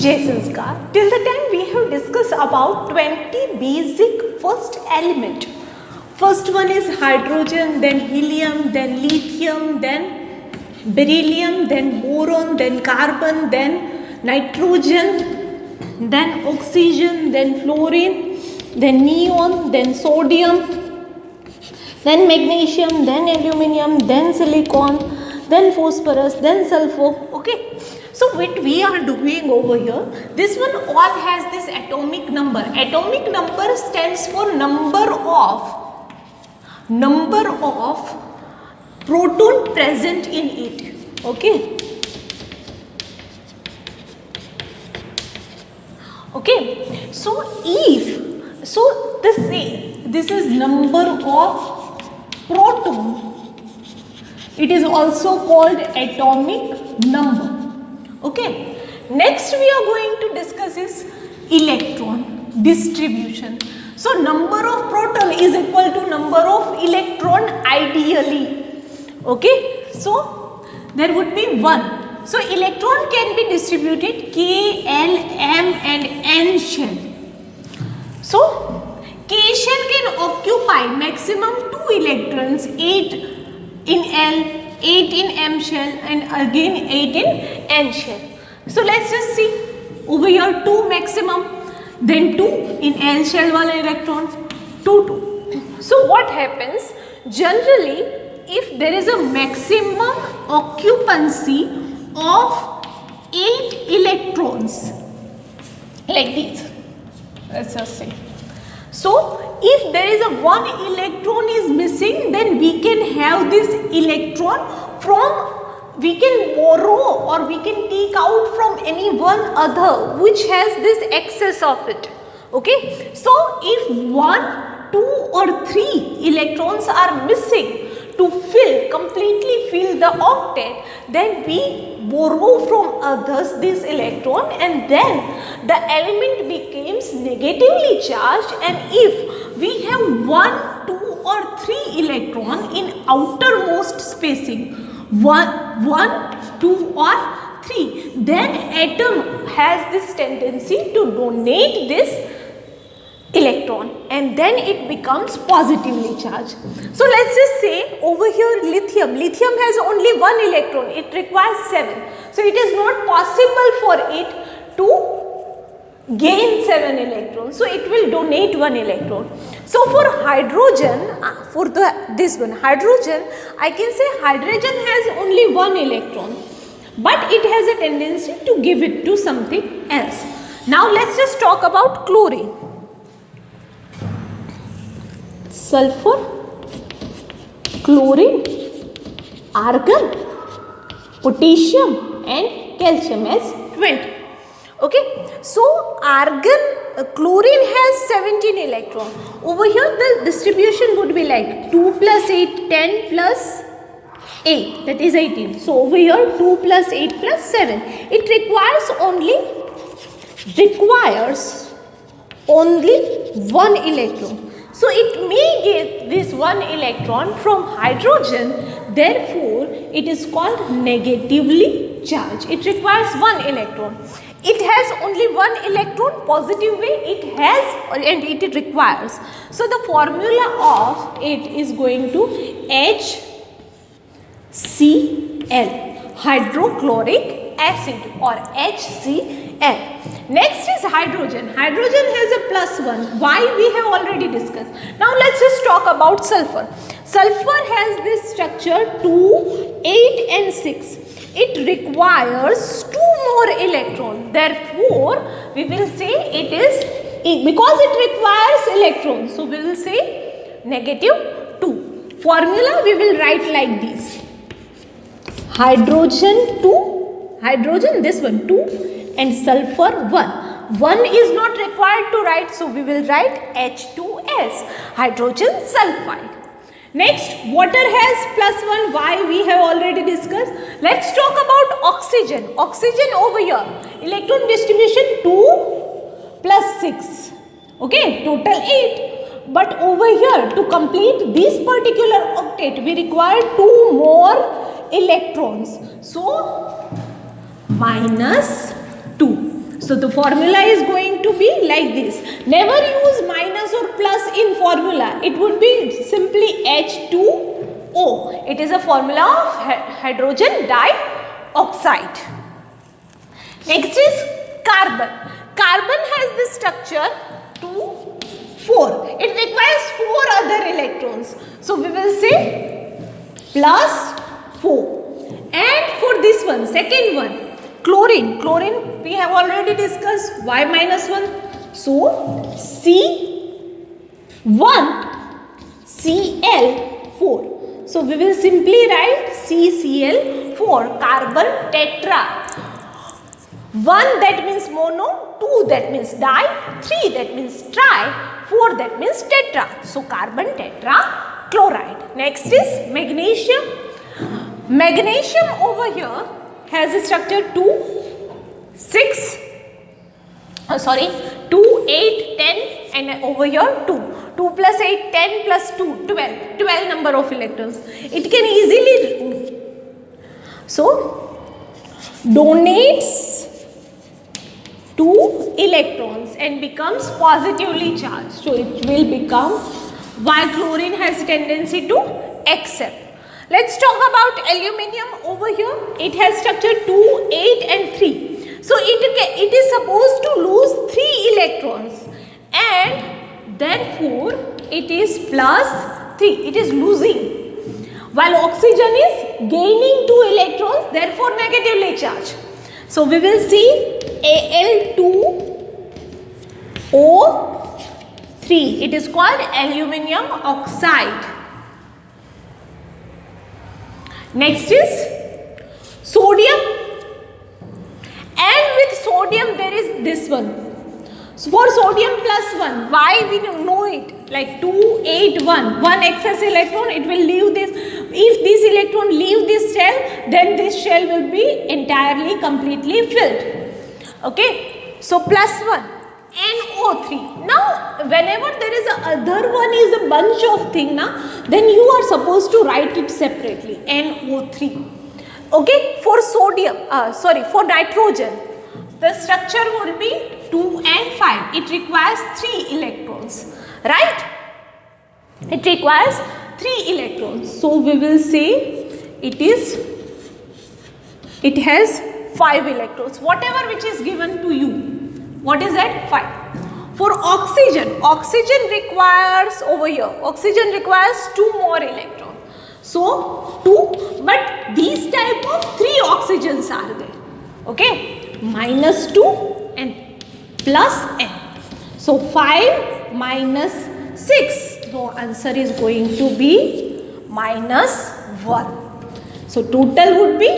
Jai Sanskar. Till the time we have discussed about 20 basic first element. First one is hydrogen, then helium, then lithium, then beryllium, then boron, then carbon, then nitrogen, then oxygen, then fluorine, then neon, then sodium, then magnesium, then aluminium, then silicon, then phosphorus, then sulfur. Okay. So what we are doing over here, this one all has this atomic number. Atomic number stands for number of proton present in it. Okay. Okay. So this is number of proton. It is also called atomic number. Okay. Next we are going to discuss is electron distribution. So number of proton is equal to number of electron ideally. Okay. So there would be 1. So electron can be distributed K, L, M and N shell. So K shell can occupy maximum 2 electrons, 8 in L, 8 in M shell and again 8 in N shell. So let's just see over here 2 maximum, then 2 in L shell wala electron, 2. So what happens generally if there is a maximum occupancy of 8 electrons like this, let's just say. So if there is a 1 electron is missing, then we can have this electron from, we can borrow or we can take out from any one other which has this excess of it. Okay. So if 1, 2 or 3 electrons are missing to completely fill the octet, then we borrow from others this electron and then the element becomes negatively charged, and if we have 1, 2 or 3 electron in outermost spacing 1, 2 or 3, then atom has this tendency to donate this electron and then it becomes positively charged. So let's just say over here lithium has only 1 electron, it requires 7. So it is not possible for it to gain 7 electrons, so it will donate 1 electron. So for hydrogen, hydrogen, I can say hydrogen has only 1 electron, but it has a tendency to give it to something else. Now let's just talk about chlorine, sulfur, chlorine, argon, potassium and calcium as 20. Okay. So argon, chlorine has 17 electron. Over here the distribution would be like 2 plus 8, 10 plus 8, that is 18. So over here 2 plus 8 plus 7. It requires only 1 electron. So it may get this 1 electron from hydrogen, therefore it is called negatively charged. It requires 1 electron. It has only 1 electron, positive way it has and it requires. So the formula of it is going to HCl, hydrochloric acid or HCl. Next is hydrogen. Hydrogen has a +1. Why we have already discussed. Now let's just talk about sulfur. Sulfur has this structure 2, 8 and 6. It requires 2 more electrons. Therefore, we will say it is, because it requires electrons, so we will say -2. Formula we will write like this. Hydrogen 2, hydrogen this one 2 and sulfur 1. 1 is not required to write, so we will write H2S, hydrogen sulfide. Next, water has +1. Why we have already discussed. Let's talk about oxygen. Oxygen over here, electron distribution 2 plus 6. Okay, total 8. But over here, to complete this particular octet, we require 2 more electrons. So minus 2. So the formula is going to be like this. Never use minus or plus in formula. It would be simply H2O. It is a formula of hydrogen dioxide. Next is carbon. Carbon has the structure 2, 4. It requires 4 other electrons. So we will say plus 4. And for this one, second one, chlorine. Chlorine we have already discussed. Why minus 1? So C1 Cl4. So we will simply write CCl4, carbon tetra. 1 that means mono, 2 that means di, 3 that means tri, 4 that means tetra. So carbon tetrachloride. Next is magnesium. Magnesium over here has a structure 2, 8, 10 and over here 2. 2 plus 8, 10 plus 2, 12. 12 number of electrons. It can easily, so donates 2 electrons and becomes positively charged. So it will become, while chlorine has tendency to accept. Let's talk about aluminium over here. It has structure 2, 8 and 3. So it is supposed to lose 3 electrons and therefore it is plus 3. It is losing. While oxygen is gaining 2 electrons, therefore negatively charged. So we will see Al2O3. It is called aluminium oxide. Next is sodium, and with sodium there is this one. So for sodium plus 1, why we don't know it? Like 2, 8, 1. 1 excess electron, it will leave this. If this electron leave this shell, then this shell will be entirely completely filled. Okay. So plus 1. NO3. Now whenever there is a other one is a bunch of thing, then you are supposed to write it separately. NO3. Okay. For sodium, for nitrogen, the structure would be 2 and 5. It requires 3 electrons. Right? It requires 3 electrons. So we will say it has 5 electrons. Whatever which is given to you. What is that? 5. For oxygen, oxygen requires over here, oxygen requires 2 more electrons. So 2, but these type of 3 oxygens are there. Okay, minus 2 and plus n. So 5 minus 6. So answer is going to be minus 1. So total would be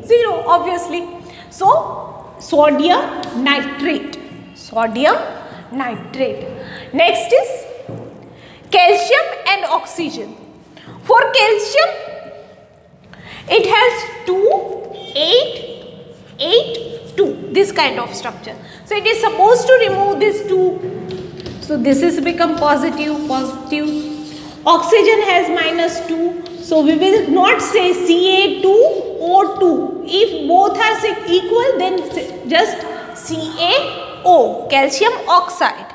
0 obviously. So sodium nitrate. Sodium nitrate. Next is calcium and oxygen. For calcium, it has 2, 8, 8, 2. This kind of structure. So it is supposed to remove this 2. So this is become positive, positive. Oxygen has minus 2. So we will not say Ca2O2. If both are equal, then just CaO, calcium oxide.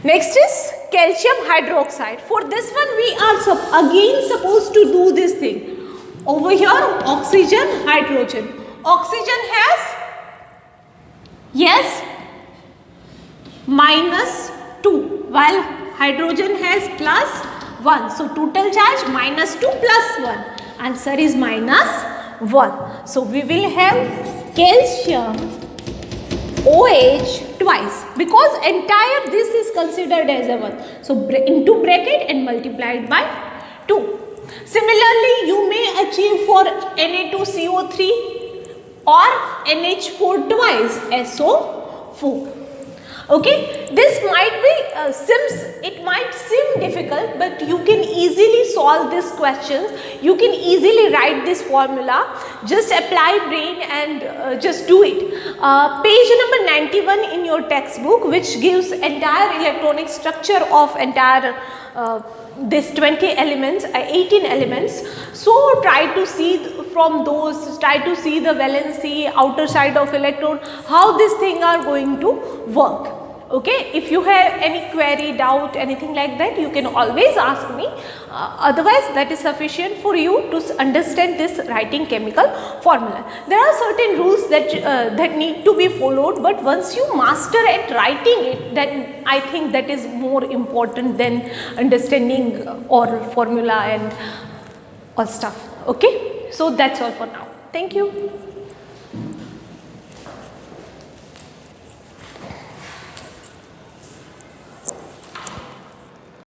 Next is calcium hydroxide. For this one we are again supposed to do this thing. Over here oxygen, hydrogen. Oxygen has, yes, minus 2 while hydrogen has plus 1. So total charge minus 2 plus 1. Answer is minus 1. So we will have calcium OH twice because entire this is considered as a 1. So into bracket and multiplied by 2. Similarly, you may achieve for Na2CO3 or NH4 twice SO4. Okay, this might be it might seem difficult, but you can easily solve these questions. You can easily write this formula. Just apply brain and just do it. Page number 91 in your textbook, which gives entire electronic structure of entire this 20 elements, 18 elements. So try to see from those, try to see the valency, outer side of electron, how these things are going to work. Okay, if you have any query, doubt, anything like that, you can always ask me. Otherwise, that is sufficient for you to understand this writing chemical formula. There are certain rules that that need to be followed, but once you master at writing it, then I think that is more important than understanding oral formula and all stuff. Okay, so that's all for now. Thank you.